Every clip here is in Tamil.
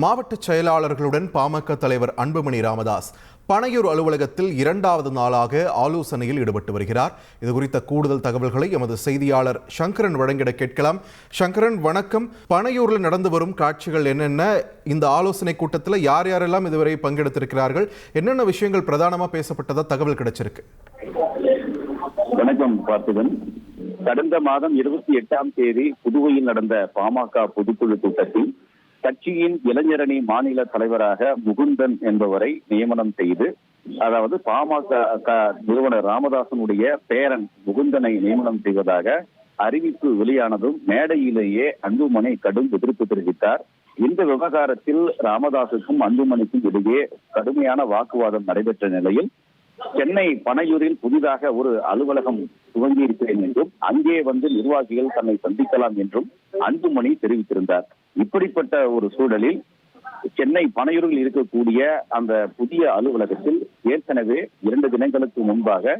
மாவட்ட செயலாளர்களுடன் பாமக தலைவர் அன்புமணி ராமதாஸ் பனையூர் அலுவலகத்தில் 2வது நாளாக ஆலோசனையில் ஈடுபட்டு வருகிறார். இது குறித்த கூடுதல் தகவல்களை எமது செய்தியாளர் சங்கரன் வழங்கிட கேட்கலாம். சங்கரன், வணக்கம். பனையூரில் நடந்து வரும் காட்சிகள் என்னென்ன? இந்த ஆலோசனை கூட்டத்தில் யார் யாரெல்லாம் இதுவரை பங்கெடுத்திருக்கிறார்கள்? என்னென்ன விஷயங்கள் பிரதானமாக பேசப்பட்டதா தகவல் கிடைச்சிருக்கு? வணக்கம் பார்த்திபன். கடந்த மாதம் 28ஆம் தேதி புதுவையில் நடந்த பாமக பொதுக்குழு கூட்டத்தில் கட்சியின் இளைஞரணி மாநில தலைவராக முகுந்தன் என்பவரை நியமனம் செய்து, அதாவது பாமக நிறுவனர் ராமதாசனுடைய பேரன் முகுந்தனை நியமனம் செய்வதாக அறிவிப்பு வெளியானதும் மேடையிலேயே அன்புமணி கடும் எதிர்ப்பு தெரிவித்தார். இந்த விவகாரத்தில் ராமதாசுக்கும் அன்புமணிக்கும் இடையே கடுமையான வாக்குவாதம் நடைபெற்ற நிலையில் சென்னை பனையூரில் புதிதாக ஒரு அலுவலகம் துவங்கி இருக்கிறேன் என்றும் அங்கே வந்து நிர்வாகிகள் தன்னை சந்திக்கலாம் என்றும் அன்புமணி தெரிவித்திருந்தார். இப்படிப்பட்ட ஒரு சூழலில் சென்னை பனையூரில் இருக்கக்கூடிய அந்த புதிய அலுவலகத்தில் ஏற்கனவே 2 தினங்களுக்கு முன்பாக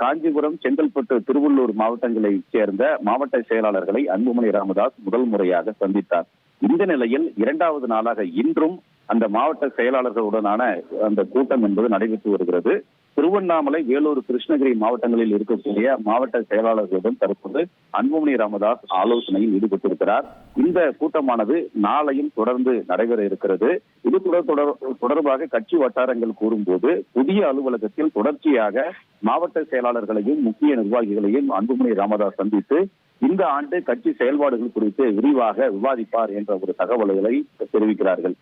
காஞ்சிபுரம், செங்கல்பட்டு, திருவள்ளூர் மாவட்டங்களைச் சேர்ந்த மாவட்ட செயலாளர்களை அன்புமணி ராமதாஸ் முதல் முறையாக சந்தித்தார். இந்த நிலையில் 2வது நாளாக இன்றும் அந்த மாவட்ட செயலாளர்களுடனான அந்த கூட்டம் என்பது நடைபெற்று வருகிறது. திருவண்ணாமலை, வேலூர், கிருஷ்ணகிரி மாவட்டங்களில் இருக்கக்கூடிய மாவட்ட செயலாளர்களுடன் தற்போது அன்புமணி ராமதாஸ் ஆலோசனையில் ஈடுபட்டிருக்கிறார். இந்த கூட்டமானது நாளையும் தொடர்ந்து நடைபெற இருக்கிறது. இது தொடர்பாக கட்சி வட்டாரங்கள் கூறும்போது புதிய அலுவலகத்தில் தொடர்ச்சியாக மாவட்ட செயலாளர்களையும் முக்கிய நிர்வாகிகளையும் அன்புமணி ராமதாஸ் சந்தித்து இந்த ஆண்டு கட்சி செயல்பாடுகள் குறித்து விரிவாக விவாதிப்பார் என்ற ஒரு தகவல்களை தெரிவிக்கிறார்கள்.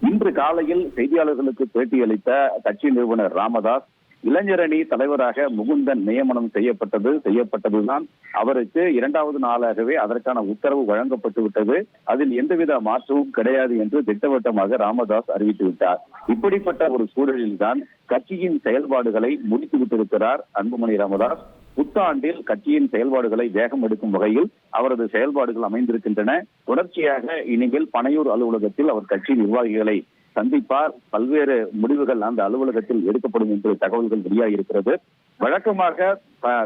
இன்று காலையில் செய்தியாளர்களுக்கு பேட்டியளித்த கட்சி நிறுவனர் ராமதாஸ், இளைஞரணி தலைவராக முகுந்தன் நியமனம் செய்யப்பட்டதுதான் அவருக்கு 2வது நாளாகவே அதற்கான உத்தரவு வழங்கப்பட்டு விட்டது. அதில் எந்தவித மாற்றமும் கிடையாது என்று திட்டவட்டமாக ராமதாஸ் அறிவித்துவிட்டார். இப்படிப்பட்ட ஒரு சூழலில்தான் கட்சியின் செயல்பாடுகளை முடித்து விட்டிருக்கிறார் அன்புமணி ராமதாஸ். புத்தாண்டில் கட்சியின் செயல்பாடுகளை வேகம் எடுக்கும் வகையில் அவரது செயல்பாடுகள் அமைந்திருக்கின்றன. தொடர்ச்சியாக இனிமேல் பனையூர் அலுவலகத்தில் அவர் கட்சி நிர்வாகிகளை சந்திப்பார். பல்வேறு முடிவுகள் அந்த அலுவலகத்தில் எடுக்கப்படும் என்று தகவல்கள் வெளியாகியிருக்கிறது. வழக்கமாக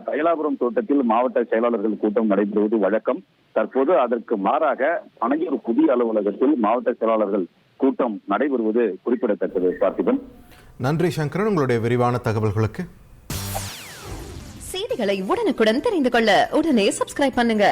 தைலாபுரம் தோட்டத்தில் மாவட்ட செயலாளர்கள் கூட்டம் நடைபெறுவது வழக்கம். தற்போது அதற்கு மாறாக பனையூர் புதிய அலுவலகத்தில் மாவட்ட செயலாளர்கள் கூட்டம் நடைபெறுவது குறிப்பிடத்தக்கது. பார்த்திபன், நன்றி சங்கரன், உங்களுடைய விரிவான தகவல்களுக்கு. செய்திகளை உடனுக்குடன் தெரிந்து கொள்ள உடனே சப்ஸ்கிரைப் பண்ணுங்க.